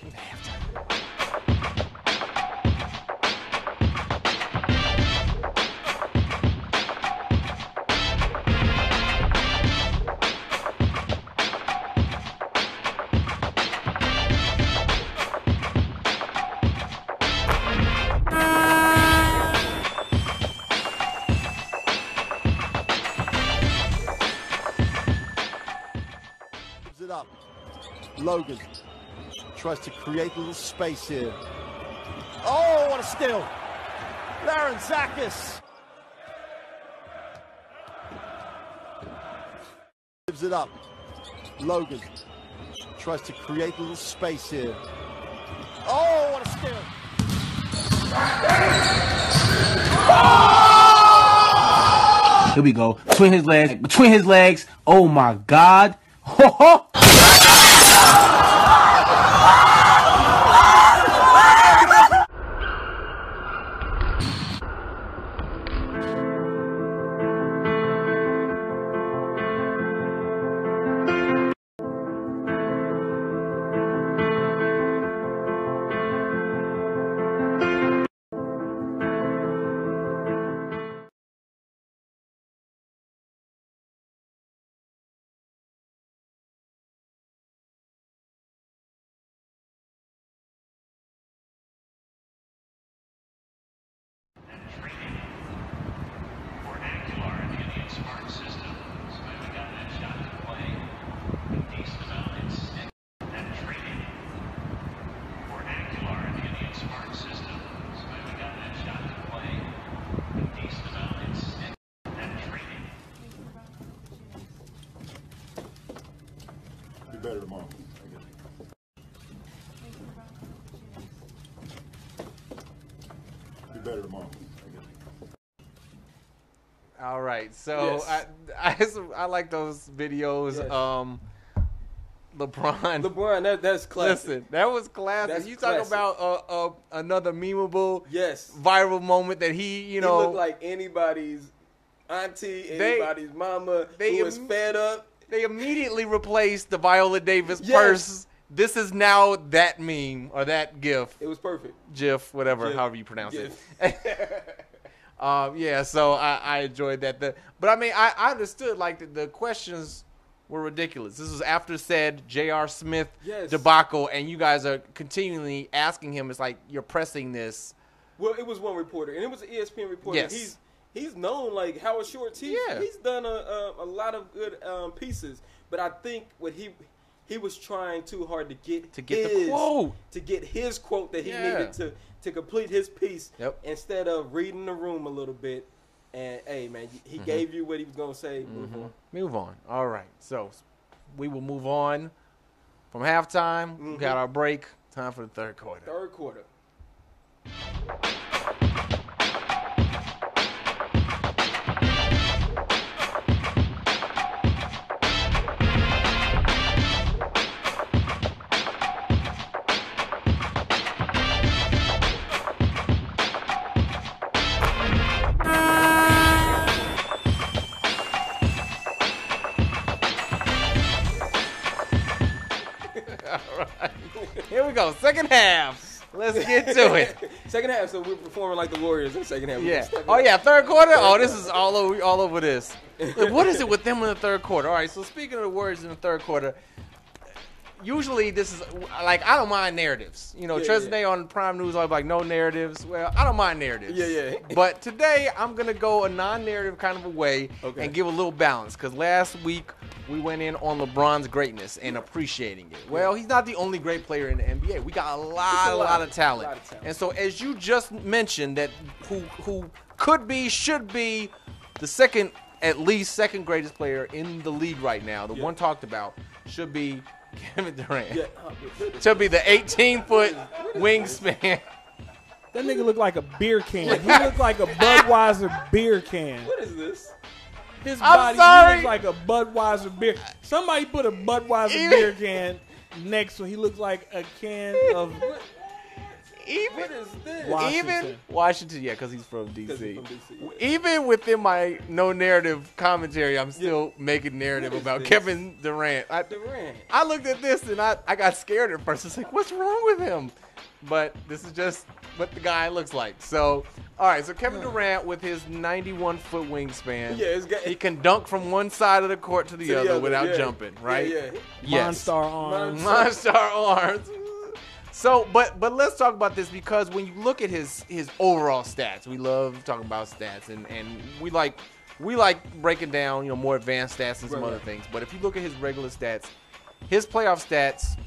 It up. Logan tries to create a little space here. Oh, what a steal. Larentzakis gives it up. Logan tries to create a little space here. Oh, what a steal. Here we go. Between his legs. Oh my God. Ho ho. better tomorrow. Be better tomorrow. All right, so Yes. I like those videos. Yes. LeBron, that's classic. listen, that was classic. That's You talk classic. about another memeable, Yes. viral moment that he He looked like anybody's auntie, anybody's mama they who was fed up. they immediately replaced the Viola Davis Yes. purse. This is now that meme or that GIF, It was perfect. GIF, whatever, GIF. however you pronounce GIF. it. Yeah, so I enjoyed that. But I mean, I understood like the questions were ridiculous. This was after said J.R. Smith Yes. debacle, and you guys are continually asking him. It's like you're pressing this. Well, it was one reporter, and it was an ESPN reporter. Yes. He's known like Howard Schultz. He's done a lot of good pieces, but I think what he was trying too hard to get the quote. to get his quote that he Yeah. needed to complete his piece. Yep. Instead of reading the room a little bit. And hey, man, he gave you what he was gonna say. Move on. All right, so we will move on from halftime. We got our break. Time for the third quarter. Third quarter. Here we go. Second half. Let's get to it. Second half, so we're performing like the Warriors in the second half. Yeah. Oh yeah. Third quarter. Oh, this is all over this. Like, what is it with them in the third quarter? All right. So speaking of the Warriors in the third quarter, usually this is like I don't mind narratives. You know, Trezene on Prime News always like no narratives. Well, I don't mind narratives. Yeah. But today I'm gonna go a non-narrative kind of a way and give a little balance because last week we went in on LeBron's greatness and appreciating it. Well, he's not the only great player in the NBA. We got a lot of talent. And so as you just mentioned that who could be, should be the at least second greatest player in the league right now, the one talked about should be Kevin Durant. Should be the 18-foot wingspan. That nigga look like a beer can. He look like a Budweiser beer can. What is this? His I'm body sorry. looks like a Budweiser beer. Somebody put a Budweiser beer can next to him. He looks like a can of What is this? Washington. Washington, yeah, because he's from He's D.C. from DC. Even within my no narrative commentary, I'm still making narrative What is about this? Kevin Durant. Durant. I looked at this and I got scared at first. It's like, what's wrong with him? But this is just what the guy looks like. So, all right. So Kevin Durant with his 91-foot wingspan, he can dunk from one side of the court to the other without jumping, right? Yeah. Yes. Monstar arms. Monster arms. So, but let's talk about this because when you look at his overall stats, we love talking about stats, and we like breaking down more advanced stats and some other things. But if you look at his regular stats, his playoff stats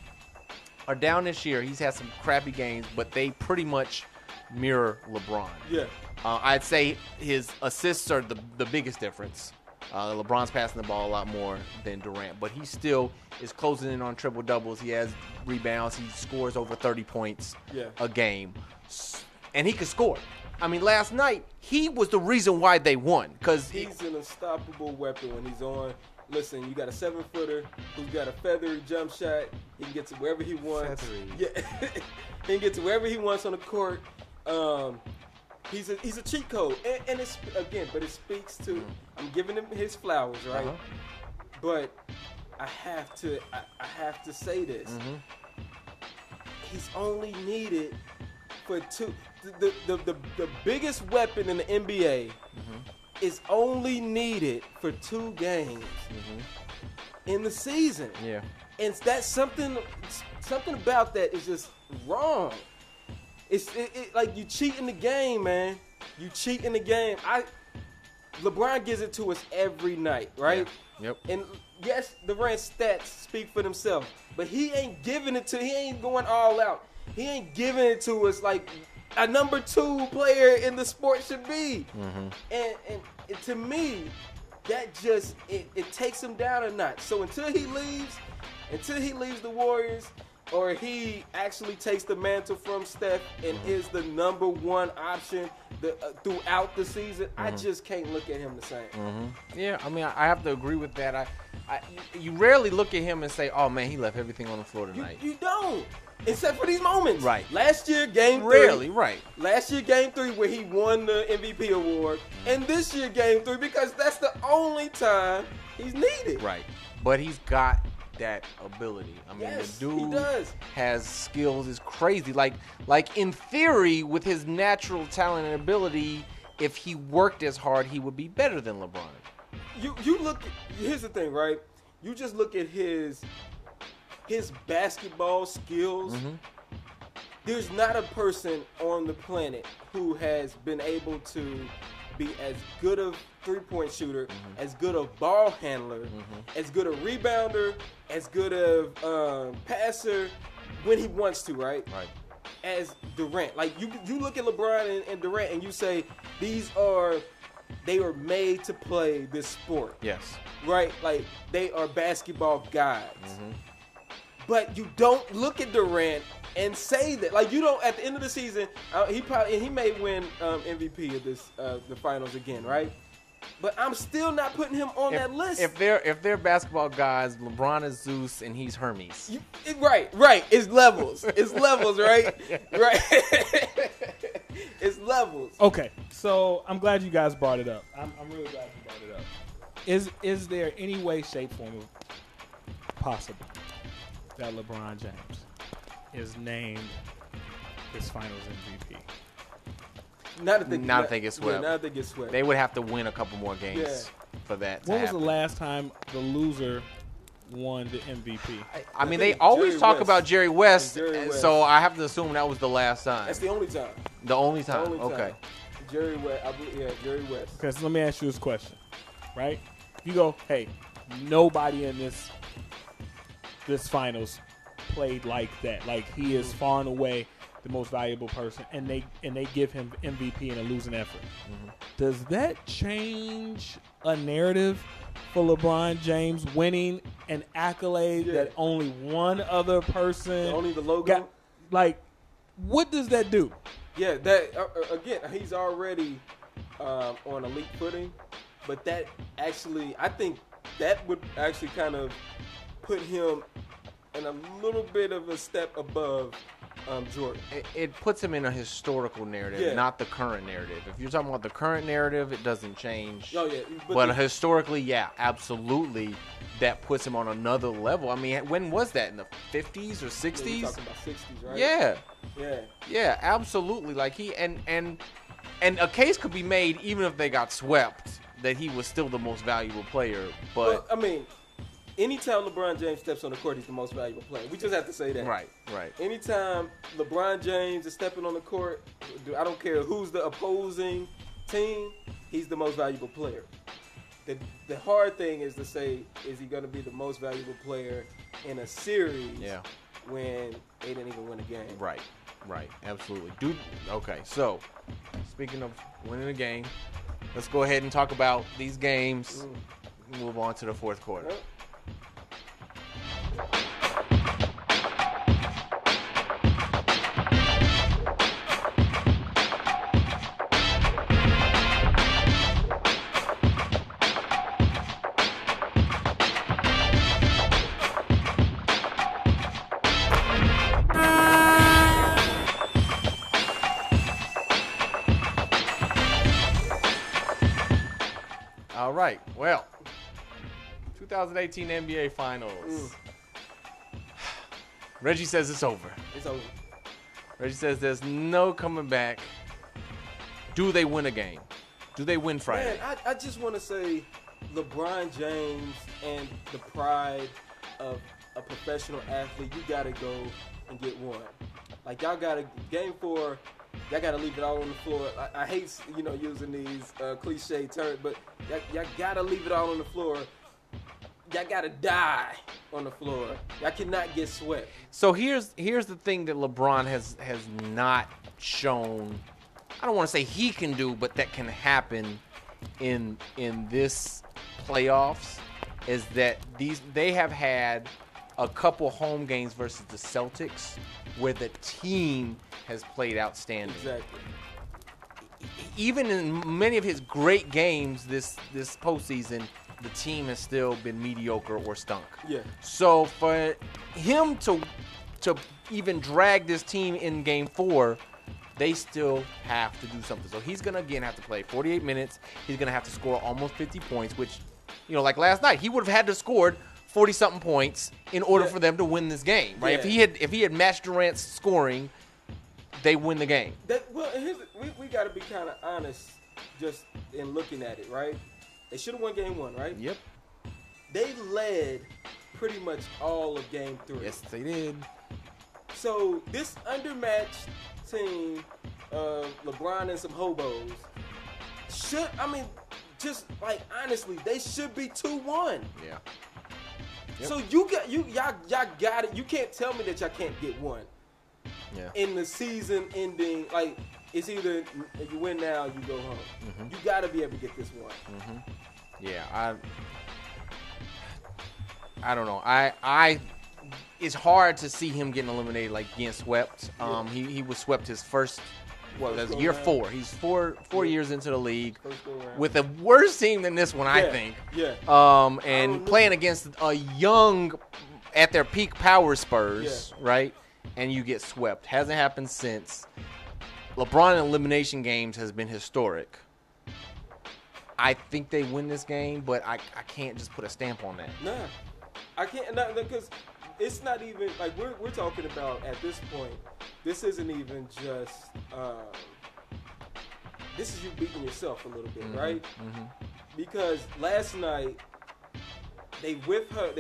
are down this year. He's had some crappy games, but they pretty much mirror LeBron. Yeah. I'd say his assists are the biggest difference. LeBron's passing the ball a lot more than Durant, but he still is closing in on triple doubles. He has rebounds. He scores over 30 points a game, and he can score. I mean, last night he was the reason why they won because he's an unstoppable weapon when he's on. Listen, you got a 7-footer who's got a feathery jump shot. He can get to wherever he wants. Yeah, he can get to wherever he wants on the court. He's a cheat code, and it's but it speaks to. I'm giving him his flowers, right? But I have to say this. He's only needed for two. The biggest weapon in the NBA is only needed for 2 games in the season. Yeah. And that's something about that is just wrong. It's like you cheat in the game, man. You cheat in the game. LeBron gives it to us every night, right? Yeah. Yep. And yes, Durant's stats speak for themselves, but he ain't giving it to. He ain't going all out. He ain't giving it to us like a number 2 player in the sport should be. And to me, that just it takes him down a notch. So until he leaves, Until he leaves the Warriors or he actually takes the mantle from Steph and is the number one option throughout the season, I just can't look at him the same. Yeah, I mean, I have to agree with that. You rarely look at him and say, "Oh man, he left everything on the floor tonight." You don't, except for these moments. Right. Last year, game 3. Rarely, right? Last year, game 3, where he won the MVP award, and this year, game 3, because that's the only time he's needed. Right. But he's got that ability. I mean, Yes, the he dude does. has skills. Is crazy. Like in theory, with his natural talent and ability, if he worked as hard, he would be better than LeBron. You look. Here's the thing, right? You just look at his basketball skills. There's not a person on the planet who has been able to be as good a three-point shooter, as good a ball handler, as good a rebounder, as good a passer when he wants to, right? Right. As Durant. Like, you look at LeBron and Durant and you say, they are made to play this sport. Yes. Right? Like, they are basketball gods. But you don't look at Durant and say that. Like, you don't, at the end of the season, he may win MVP of the finals again, right? But I'm still not putting him on that list. If they're basketball guys, LeBron is Zeus and he's Hermes. Right. It's levels. It's levels, right? Right. It's levels. Okay, so I'm glad you guys brought it up. I'm really glad you brought it up. Is there any way, shape, form possible that LeBron James is named his Finals MVP? Not if they get swept. Yeah, not if they get swept. They would have to win a couple more games for that to When was happen. the last time the loser won the MVP? I mean, think they always Jerry talk West. about Jerry West, Jerry West. so I have to assume that was the last time. That's the only time. The only time. The only Okay. time. Jerry West. Jerry West. Okay, so let me ask you this question, right? You go, hey, nobody in this finals played like that. Like, he is far and away the most valuable person, and they give him MVP in a losing effort. Does that change a narrative for LeBron James winning an accolade that only one other person Only the logo. got? Like, what does that do? Yeah, that again, he's already on elite footing, but that actually, I think that would actually kind of put him in a little bit of a step above Jordan. It puts him in a historical narrative, not the current narrative. If you're talking about the current narrative, it doesn't change. Oh yeah, But historically, yeah, absolutely, that puts him on another level. I mean, when was that? In the 50s or 60s? You're talking about 60s, right? Yeah. Yeah. Yeah, absolutely. Like he and a case could be made even if they got swept that he was still the most valuable player. But Well, I mean, anytime LeBron James steps on the court, he's the most valuable player. We just have to say that. right. Anytime LeBron James is stepping on the court, I don't care who's the opposing team, he's the most valuable player. The hard thing is to say, is he going to be the most valuable player in a series when they didn't even win a game? Right. Absolutely. Dude. Okay. So, speaking of winning a game, let's go ahead and talk about these games. Move on to the fourth quarter. Yep. All right. Well, 2018 NBA Finals. Reggie says it's over. It's over. Reggie says there's no coming back. Do they win a game? Do they win Friday? Man, I just want to say LeBron James and the pride of a professional athlete, you got to go and get one. Like, y'all got to, game 4, y'all got to leave it all on the floor. I hate, using these cliche terms, but y'all got to leave it all on the floor. Y'all got to die on the floor. Y'all cannot get swept. So here's the thing that LeBron has not shown. I don't want to say he can do, but that can happen in this playoffs is that they have had a couple home games versus the Celtics where the team has played outstanding. Exactly. Even in many of his great games this postseason, the team has still been mediocre or stunk. Yeah. So for him to even drag this team in Game 4, they still have to do something. So he's gonna again have to play 48 minutes. He's gonna have to score almost 50 points, which, like last night, he would have had to scored 40-something points in order for them to win this game, right? Yeah. If he had matched Durant's scoring, they win the game. We got to be kind of honest just in looking at it, right? They should have won Game 1, right? Yep. They led pretty much all of Game 3. Yes, they did. So this undermatched team of LeBron and some hobos just like honestly, they should be 2-1. Yeah. Yep. So y'all got it. You can't tell me that y'all can't get one. Yeah. In the season ending, like it's either you win now, you go home. Mm-hmm. You got to be able to get this one. Mm-hmm. Yeah, I don't know. I it's hard to see him getting eliminated, like getting swept. He was swept his first. Well, that's year 4. He's four years into the league with a worse team than this one, I think. Yeah. And playing against a young, at their peak power Spurs, right? And you get swept. Hasn't happened since. LeBron in elimination games has been historic. I think they win this game, but I can't just put a stamp on that. Nah, I can't, because it's not even like we're talking about at this point. This isn't even just. This is you beating yourself a little bit, right? Mm-hmm. Because last night they withstood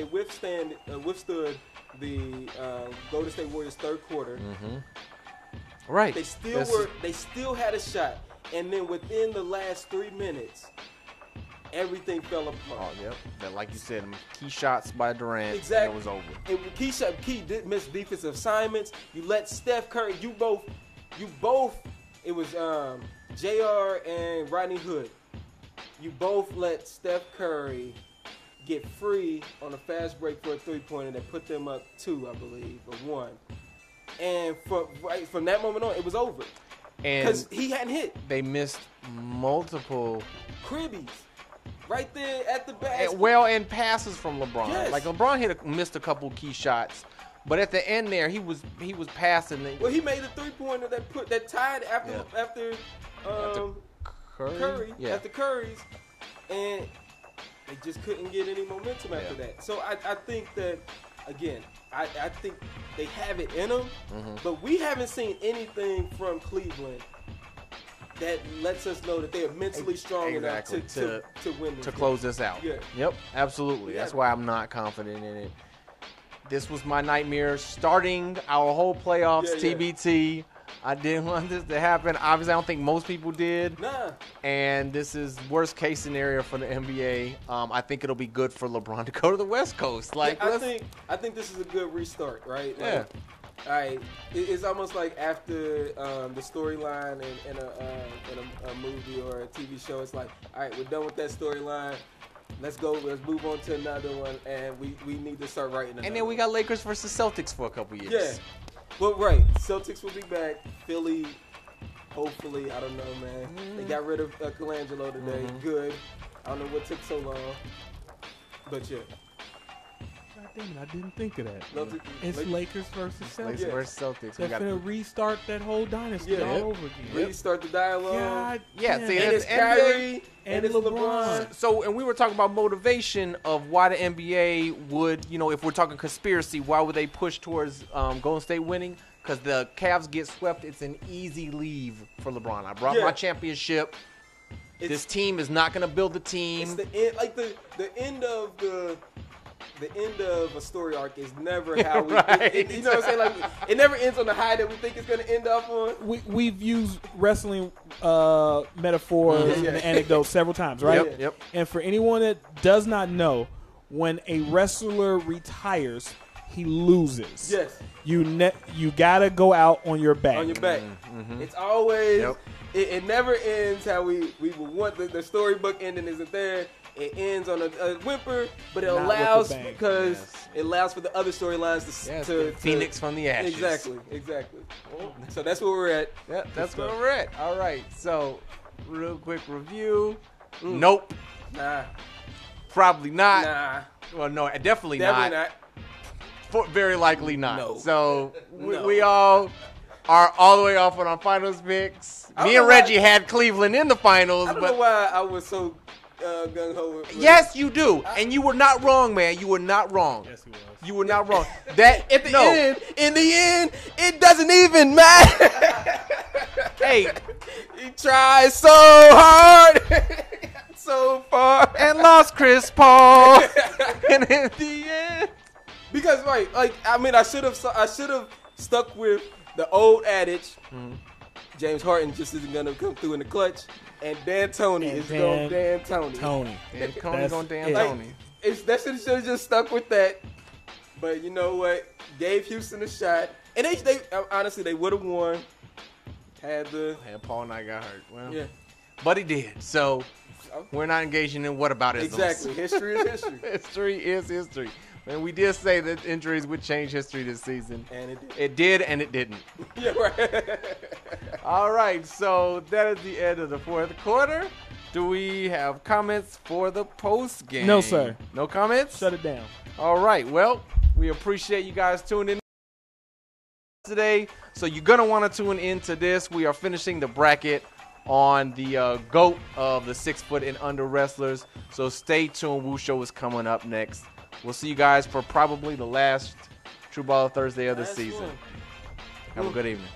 the Golden State Warriors third quarter. Mm-hmm. Right. They still had a shot, and then within the last 3 minutes, everything fell apart. Oh, yep. That, like you said, key shots by Durant. Exactly. And it was over. Key did miss defensive assignments. You let Steph Curry. You both. It was JR and Rodney Hood. You both let Steph Curry get free on a fast break for a 3-pointer that put them up 2, I believe, or 1. And from that moment on, it was over. Because he hadn't hit. They missed multiple cribbies right there at the basket. And passes from LeBron. Yes. Like LeBron missed a couple key shots, but at the end there, he was passing. Well, he made a 3-pointer that tied after Curry. Yeah. After Curry's, and they just couldn't get any momentum after that. So I think that, again, I think they have it in them, but we haven't seen anything from Cleveland that lets us know that they are mentally strong enough to win this to game. close this out. Yeah. Yep, absolutely. That's why I'm not confident in it. This was my nightmare starting our whole playoffs, TBT. I didn't want this to happen. Obviously, I don't think most people did. Nah. And this is worst case scenario for the NBA. I think it'll be good for LeBron to go to the West Coast. I think this is a good restart, right? Yeah. All right, it's almost like after the storyline in a movie or a TV show. It's like, all right, we're done with that storyline. Let's go. Let's move on to another one, and we need to start writing another. And then we got Lakers versus Celtics for a couple years. Yeah. Well, right. Celtics will be back. Philly, hopefully. I don't know, man. They got rid of Colangelo today. Good. I don't know what took so long, but yeah. God damn it, I didn't think of that. No, It's Lakers versus Celtics. Lakers versus Celtics. They're going to restart that whole dynasty all over again. Restart the dialogue. God Yeah, damn. see, And it's Kyrie and it's LeBron. So, and we were talking about motivation of why the NBA would, if we're talking conspiracy, why would they push towards Golden State winning? Because the Cavs get swept. It's an easy leave for LeBron. I brought my championship. This team is not going to build the team. It's the end, like the end of the end of a story arc is never how we. Right. You know what I'm saying? Like it never ends on the high that we think it's going to end up on. We've used wrestling metaphors and anecdotes several times, right? Yep. And for anyone that does not know, when a wrestler retires, he loses. Yes. You gotta go out on your back. On your back. Mm-hmm. It's always. Yep. It never ends how we would want the storybook ending isn't there. It ends on a whimper, but it allows because it allows for the other storylines to Phoenix from the ashes. Exactly. So that's where we're at. Yeah, that's where we're at. All right. So, real quick review. Nope. Nah. Probably not. Nah. Well, no, definitely Definitely not. not. Very likely not. No. So No. we all are all the way off on our finals picks. I don't Me and know why- Reggie had Cleveland in the finals, I don't but know why I was so gung ho. with- yes, you do, and you were not wrong, man. You were not wrong. Yes, he was. You were not wrong. That In the end, it doesn't even matter. Hey, He tried so hard, so far, and lost Chris Paul, and in the end, because like I mean, I should have stuck with the old adage. James Harden just isn't gonna come through in the clutch, and D'Antoni is going D'Antoni. Tony. and Coney That's going Dan it. Tony. That should have just stuck with that. But you know what? Gave Houston a shot, and they honestly they would have won. Had Paul Knight got hurt. Well, yeah, but he did. So we're not engaging in whataboutisms. exactly. History is history, History is history. And we did say that injuries would change history this season. and it did. It did and it didn't. Yeah, right. All right, so that is the end of the fourth quarter. Do we have comments for the post game? No, sir. No comments? Shut it down. All right, well, we appreciate you guys tuning in today. So you're going to want to tune into this. We are finishing the bracket on the GOAT of the 6 foot and under wrestlers. So stay tuned. Woo Show is coming up next. We'll see you guys for probably the last True Baller Thursday of the season. one. Have a good evening.